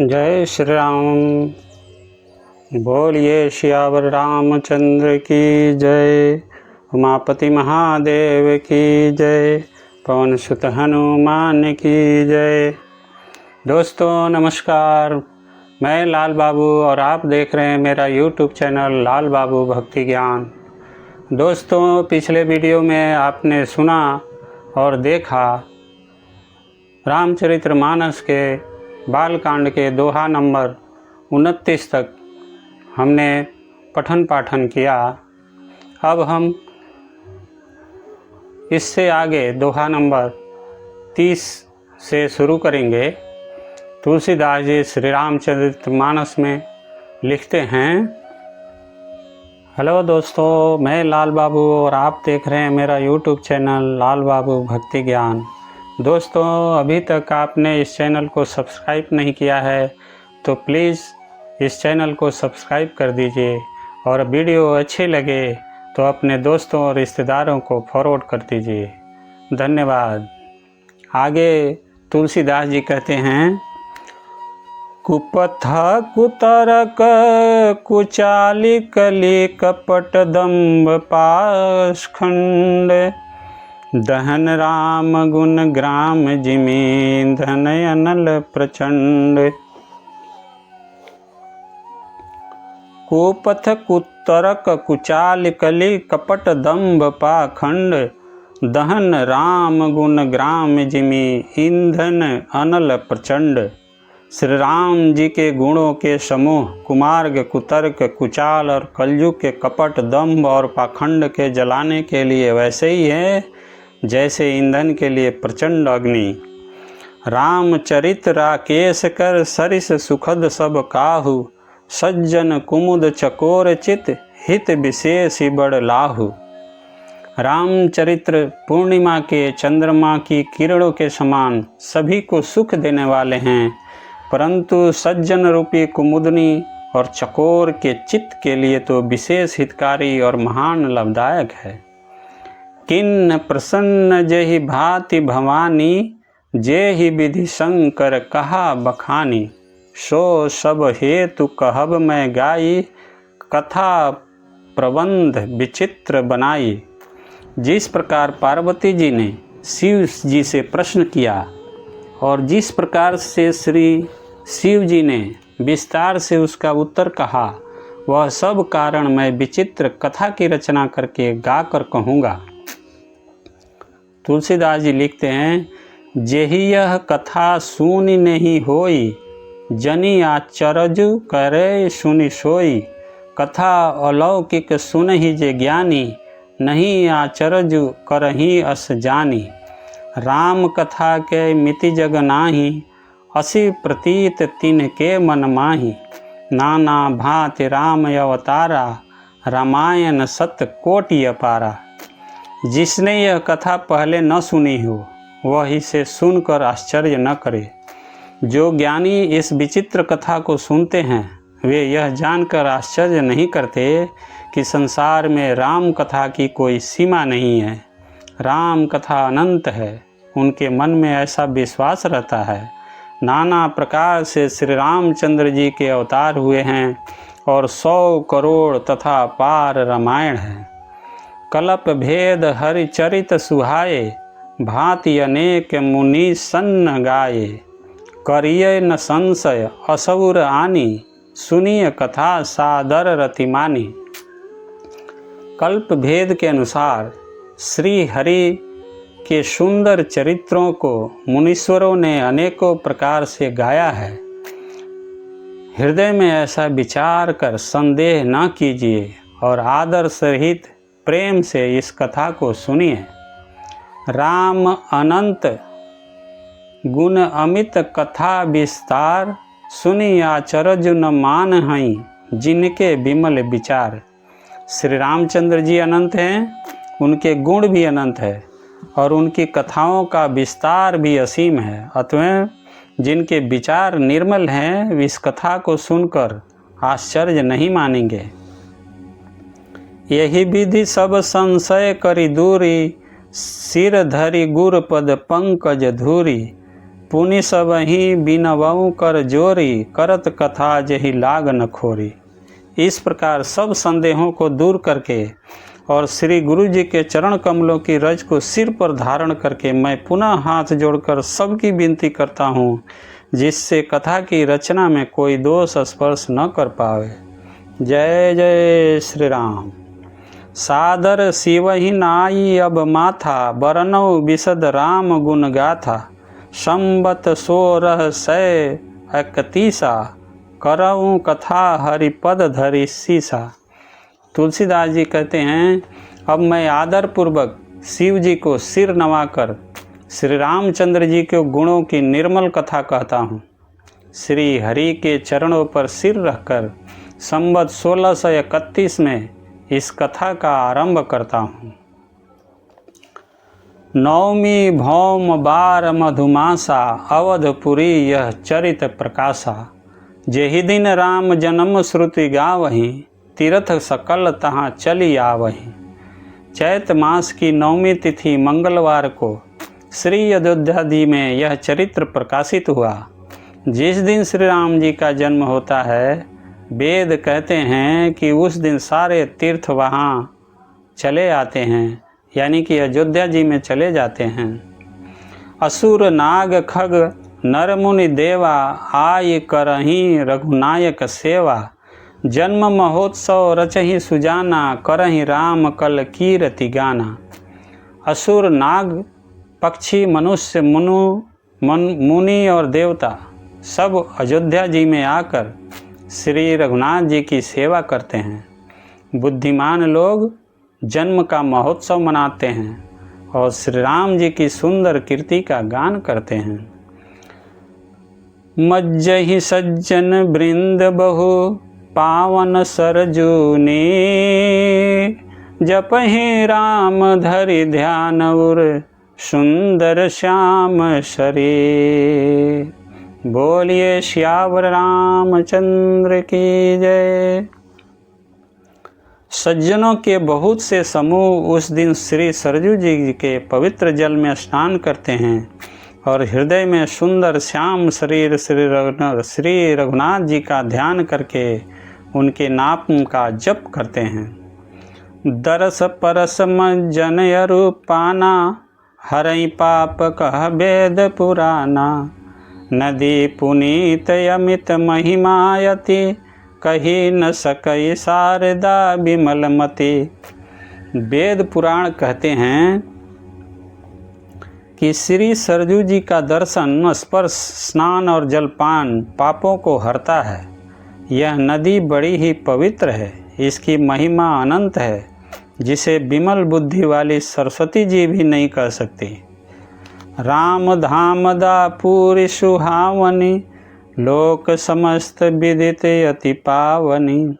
जय श्री राम। बोलिए सियावर रामचंद्र की जय। उमापति महादेव की जय। पवन सुत हनुमान की जय। दोस्तों नमस्कार, मैं लाल बाबू और आप देख रहे हैं मेरा यूट्यूब चैनल लाल बाबू भक्ति ज्ञान। दोस्तों पिछले वीडियो में आपने सुना और देखा रामचरितमानस के बालकांड के दोहा नंबर 29 तक हमने पठन पाठन किया। अब हम इससे आगे दोहा नंबर 30 से शुरू करेंगे। तुलसीदास जी श्री रामचरितमानस में लिखते हैं। हेलो दोस्तों, मैं लाल बाबू और आप देख रहे हैं मेरा यूट्यूब चैनल लाल बाबू भक्ति ज्ञान। दोस्तों अभी तक आपने इस चैनल को सब्सक्राइब नहीं किया है तो प्लीज़ इस चैनल को सब्सक्राइब कर दीजिए और वीडियो अच्छे लगे तो अपने दोस्तों और रिश्तेदारों को फॉरवर्ड कर दीजिए। धन्यवाद। आगे तुलसीदास जी कहते हैं, कुपथ कुतरक कुचाली कली कपट दम्भ पाषंड दहन राम गुण ग्राम जिमी धन अनल प्रचंड। कुपथ कुतरक कुचाल कली कपट दम्भ पाखंड दहन राम गुण ग्राम जिमी ईंधन अनल प्रचंड। श्री राम जी के गुणों के समूह कुमार्ग कुतर्क कुचाल और कलयुग के कपट दम्भ और पाखंड के जलाने के लिए वैसे ही है जैसे ईंधन के लिए प्रचंड अग्नि। रामचरित राकेश कर सरिस सुखद सब काहू सज्जन कुमुद चकोर चित हित विशेष बड़ लाहू। रामचरित्र पूर्णिमा के चंद्रमा की किरणों के समान सभी को सुख देने वाले हैं, परंतु सज्जन रूपी कुमुदनी और चकोर के चित्त के लिए तो विशेष हितकारी और महान लाभदायक है। किन्न प्रसन्न जेहि भांति भवानी जेहि विधि शंकर कहा बखानी। सो सब हेतु कहब मैं गाई कथा प्रबंध विचित्र बनाई। जिस प्रकार पार्वती जी ने शिव जी से प्रश्न किया और जिस प्रकार से श्री शिव जी ने विस्तार से उसका उत्तर कहा, वह सब कारण मैं विचित्र कथा की रचना करके गाकर कहूँगा। तुलसीदास जी लिखते हैं, जेहि यह कथा सुनि नहीं होई जनि आचरजु करे सुनि सोई। कथा अलौकिक सुनहि जे ज्ञानी नहीं आचरजु करही अस जानी। राम कथा के मिति जग नाही असी प्रतीत तिन के मन माही। नाना भांति राम अवतारा रामायण सत कोटि अपारा। जिसने यह कथा पहले न सुनी हो वह इसे सुनकर आश्चर्य न करे। जो ज्ञानी इस विचित्र कथा को सुनते हैं वे यह जानकर आश्चर्य नहीं करते कि संसार में राम कथा की कोई सीमा नहीं है। राम कथा अनंत है, उनके मन में ऐसा विश्वास रहता है। नाना प्रकार से श्री रामचंद्र जी के अवतार हुए हैं और 100 करोड़ तथा पार रामायण है। कल्प भेद हरिचरित सुहाए भांति अनेक मुनि सन्न गाये। करिय न संशय असुर आनी सुनिय कथा सादर रतिमानी। कल्प भेद के अनुसार श्री हरि के सुंदर चरित्रों को मुनीश्वरों ने अनेकों प्रकार से गाया है। हृदय में ऐसा विचार कर संदेह न कीजिए और आदर सहित प्रेम से इस कथा को सुनिए। राम अनंत गुण अमित कथा विस्तार सुनी आचरज न मान हई जिनके विमल विचार। श्री रामचंद्र जी अनंत हैं, उनके गुण भी अनंत है और उनकी कथाओं का विस्तार भी असीम है। अतः जिनके विचार निर्मल हैं इस कथा को सुनकर आश्चर्य नहीं मानेंगे। यही विधि सब संशय करी दूरी सिर धरि गुर पद पंकज धूरी। पुनि सबहि बिनवऊ कर जोरी, करत कथा जही लाग न खोरी। इस प्रकार सब संदेहों को दूर करके और श्री गुरु जी के चरण कमलों की रज को सिर पर धारण करके मैं पुनः हाथ जोड़कर सबकी विनती करता हूँ, जिससे कथा की रचना में कोई दोष स्पर्श न कर पावे। जय जय श्री राम। सादर शिवहि नाई अब माथा, बरनौ विशद राम गुण गाथा। संबत 1631, करऊँ कथा हरिपद धरि सीसा। तुलसीदास जी कहते हैं, अब मैं आदर पूर्वक शिव जी को सिर नवाकर श्री रामचंद्र जी के गुणों की निर्मल कथा कहता हूँ। श्री हरि के चरणों पर सिर रखकर संवत 1631 में इस कथा का आरंभ करता हूँ। नवमी भौम बार मधुमासा, अवधपुरी यह चरित प्रकाशा। जेहि दिन राम जन्म श्रुति गावहीं, तीर्थ सकल तहाँ चली आवहीं। चैत मास की नवमी तिथि मंगलवार को श्री अयोध्यादि में यह चरित्र प्रकाशित हुआ। जिस दिन श्री राम जी का जन्म होता है, वेद कहते हैं कि उस दिन सारे तीर्थ वहाँ चले आते हैं, यानी कि अयोध्या जी में चले जाते हैं। असुर नाग खग नर मुनि देवा, आय करहीं रघुनायक सेवा। जन्म महोत्सव रचहि सुजाना, करहि राम कल कीरति गाना। असुर नाग पक्षी मनुष्य मुनि और देवता सब अयोध्या जी में आकर श्री रघुनाथ जी की सेवा करते हैं। बुद्धिमान लोग जन्म का महोत्सव मनाते हैं और श्री राम जी की सुंदर कीर्ति का गान करते हैं। मज्जहि सज्जन वृंद बहु, पावन सरजूनी। जपहि राम धरि ध्यान उर, सुंदर श्याम शरीर। बोलिए श्यावर रामचंद्र की जय। सज्जनों के बहुत से समूह उस दिन श्री सरजू जी के पवित्र जल में स्नान करते हैं और हृदय में सुंदर श्याम शरीर श्री रघुनाथ जी का ध्यान करके उनके नाम का जप करते हैं। दरस परस जन अरु पाना, हरई पाप कह वेद पुराना। नदी पुनीत अमित महिमायति, कही न सकई शारदा विमलमति। वेद पुराण कहते हैं कि श्री सरजू जी का दर्शन, स्पर्श, स्नान और जलपान पापों को हरता है। यह नदी बड़ी ही पवित्र है, इसकी महिमा अनंत है, जिसे विमल बुद्धि वाली सरस्वती जी भी नहीं कह सकती। राम धाम दापुरी सुहावनी, लोक समस्त विदित अति पावनी।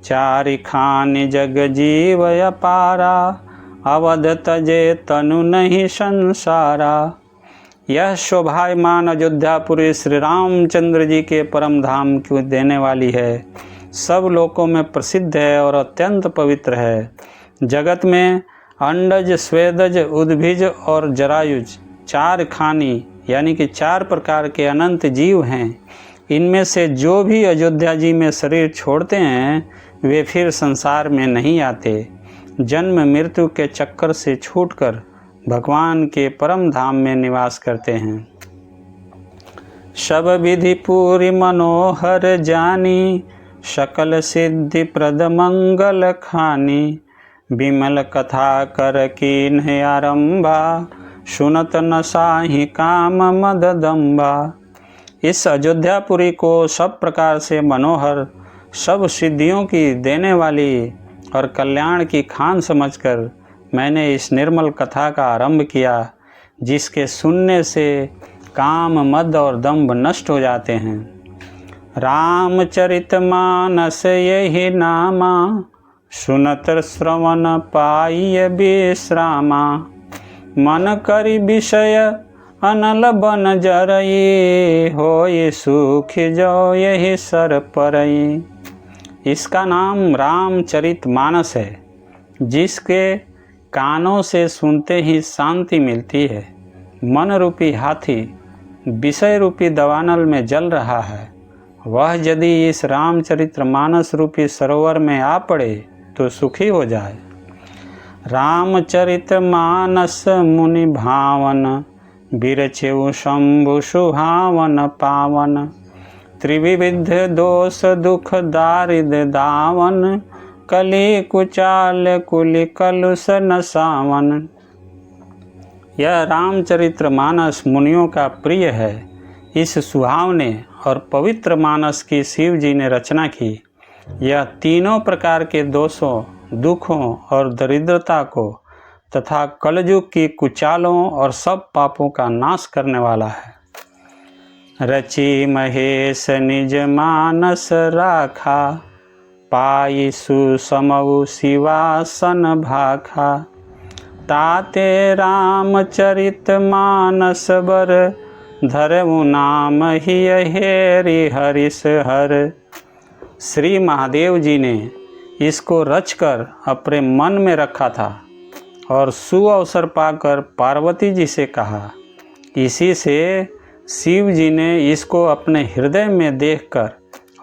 चारि खानि जग जीव अपारा, अवध तजे तनु नहीं संसारा। यह शोभायमान अयोध्यापुरी श्री रामचंद्र जी के परम धाम को देने वाली है। सब लोकों में प्रसिद्ध है और अत्यंत पवित्र है। जगत में अंडज, स्वेदज, उद्भिज और जरायुज 4 खानी यानी कि 4 प्रकार के अनंत जीव हैं। इनमें से जो भी अयोध्या जी में शरीर छोड़ते हैं, वे फिर संसार में नहीं आते। जन्म मृत्यु के चक्कर से छूटकर भगवान के परम धाम में निवास करते हैं। सब विधि पूरी मनोहर जानी, सकल सिद्धि प्रद मंगल खानी। विमल कथा कर कीन्ह आरंभा, सुनत न साहि काम मद दम्बा। इस अयोध्यापुरी को सब प्रकार से मनोहर, सब सिद्धियों की देने वाली और कल्याण की खान समझकर मैंने इस निर्मल कथा का आरंभ किया, जिसके सुनने से काम, मद और दंभ नष्ट हो जाते हैं। रामचरितमानस यही नामा, सुनत श्रवण पाइय विश्रामा। मन करि विषय अनल बन जरई, होय सुख जो यही सर परई। इसका नाम रामचरितमानस है, जिसके कानों से सुनते ही शांति मिलती है। मन रूपी हाथी विषय रूपी दवानल में जल रहा है, वह यदि इस रामचरितमानस रूपी सरोवर में आ पड़े तो सुखी हो जाए। रामचरितमानस मुनि भावन, बिरचेउ शंभु सुहावन पावन। त्रिविध दोष दुख दारिद दावन, कली कुचाल कुलि कलुष नसावन। यह रामचरितमानस मुनियों का प्रिय है। इस सुहावने और पवित्र मानस की शिव जी ने रचना की। यह तीनों प्रकार के दोषों, दुखों और दरिद्रता को तथा कलयुग की कुचालों और सब पापों का नाश करने वाला है। रचि महेश निज मानस राखा, पाई सुसमऊ शिवासन भाखा। ताते रामचरित मानस बर, धरऊ नाम ही हेरि हरिस हर। श्री महादेव जी ने इसको रचकर अपने मन में रखा था और सुअवसर पाकर पार्वती जी से कहा। इसी से शिव जी ने इसको अपने हृदय में देखकर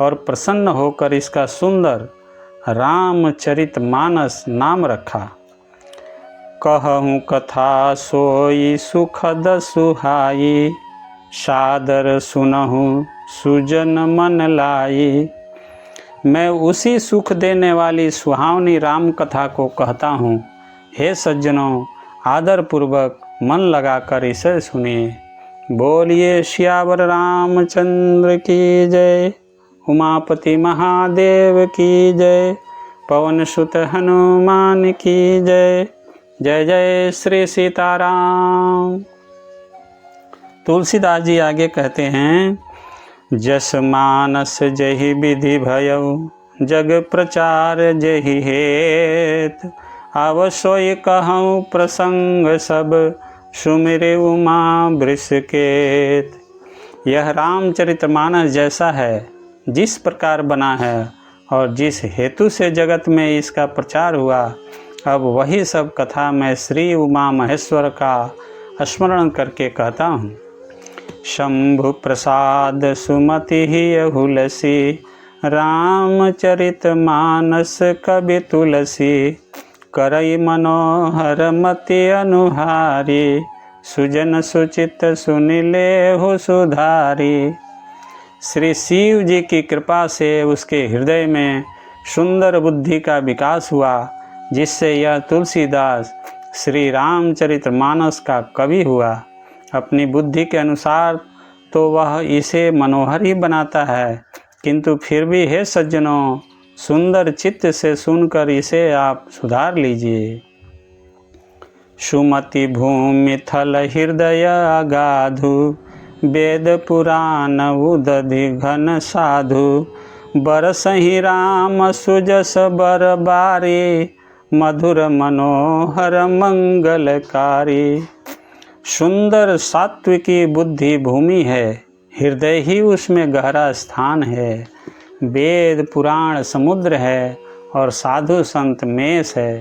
और प्रसन्न होकर इसका सुंदर रामचरितमानस नाम रखा। कहूँ कथा सोई सुखद सुहाई, सादर सुनहूँ सुजन मन लाई। मैं उसी सुख देने वाली सुहावनी राम कथा को कहता हूँ। हे सज्जनों, आदर पूर्वक मन लगाकर इसे सुनिए। बोलिए सियावर रामचंद्र की जय। उमापति महादेव की जय। पवन सुत हनुमान की जय। जय जय श्री सीताराम। तुलसीदास जी आगे कहते हैं, जस मानस जहि विधि भयउ, जग प्रचार जहि हेत। अवश्य कहूँ प्रसंग सब, सुमिरे उमा वृषकेत। यह रामचरितमानस जैसा है, जिस प्रकार बना है और जिस हेतु से जगत में इसका प्रचार हुआ, अब वही सब कथा मैं श्री उमा महेश्वर का स्मरण करके कहता हूँ। शंभु प्रसाद सुमति हुलसी, रामचरित मानस कवि तुलसी। करई मनोहर मति अनुहारी, सुजन सुचित सुनिले हो सुधारी। श्री शिव जी की कृपा से उसके हृदय में सुंदर बुद्धि का विकास हुआ, जिससे यह तुलसीदास श्री रामचरितमानस का कवि हुआ। अपनी बुद्धि के अनुसार तो वह इसे मनोहर ही बनाता है, किंतु फिर भी हे सज्जनों, सुंदर चित्त से सुनकर इसे आप सुधार लीजिए। सुमति भूमि थल हृदय अगाधु, वेद पुराण उदधि घन साधु। बरसहि राम सुजस बर बारी, मधुर मनोहर मंगलकारी। सुंदर सात्विकी बुद्धि भूमि है, हृदय ही उसमें गहरा स्थान है। वेद पुराण समुद्र है और साधु संत मेष है।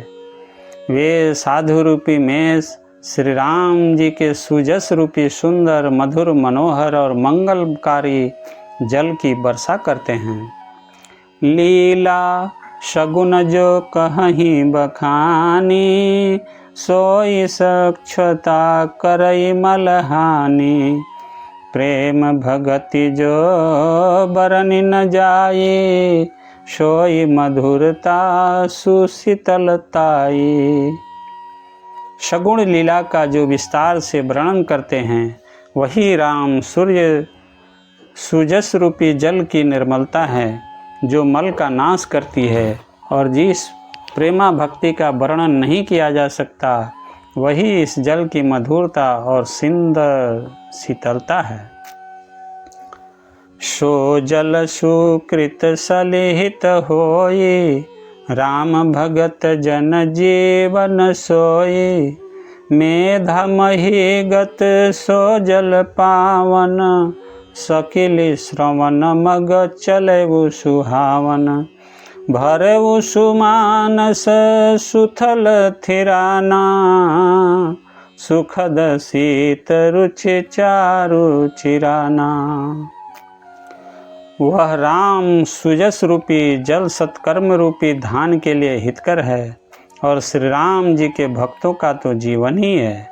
वे साधु रूपी मेष श्री राम जी के सुजस रूपी सुंदर मधुर मनोहर और मंगलकारी जल की वर्षा करते हैं। लीला सगुन जो कहीं बखानी, सोई सक्षता करई मलहानी। प्रेम भगति जो बरनि न जाई, सोई मधुरता सुशीतलताई। सगुण लीला का जो विस्तार से वर्णन करते हैं, वही राम सूर्य सुजस रूपी जल की निर्मलता है, जो मल का नाश करती है। और जिस प्रेमा भक्ति का वर्णन नहीं किया जा सकता, वही इस जल की मधुरता और सुंदर शीतलता है। सो जल सुकृत सलिहित होई, राम भगत जन जीवन सोई। मेधा मही गत सो जल पावन, सकिल श्रवण मग चलेउ सुहावन। भरेउ सुमानस सुथल थिराना, सुखद शीत रुचि चारु चिराना। वह राम सुजस रूपी जल सत्कर्म रूपी धान के लिए हितकर है और श्री राम जी के भक्तों का तो जीवन ही है।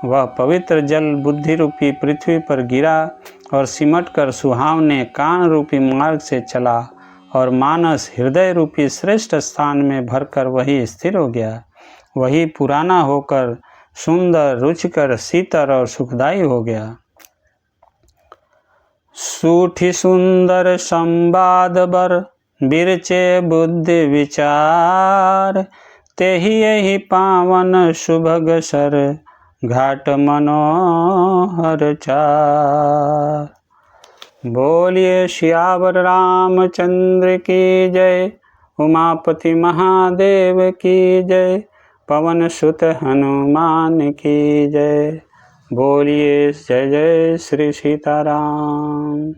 वह पवित्र जल बुद्धि रूपी पृथ्वी पर गिरा और सिमट कर सुहावने कान रूपी मार्ग से चला और मानस हृदय रूपी श्रेष्ठ स्थान में भरकर वही स्थिर हो गया। वही पुराना होकर सुंदर रुचिकर शीतल और सुखदायी हो गया। सूठी सुंदर संवाद बर बिरचे बुद्धि विचार, तेहि यही पावन सुभग सर घाट मनोहर चार। बोलिए सियावर रामचंद्र की जय, उमापति महादेव की जय, पवन सुत हनुमान की जय। बोलिए जय जय श्री सीताराम।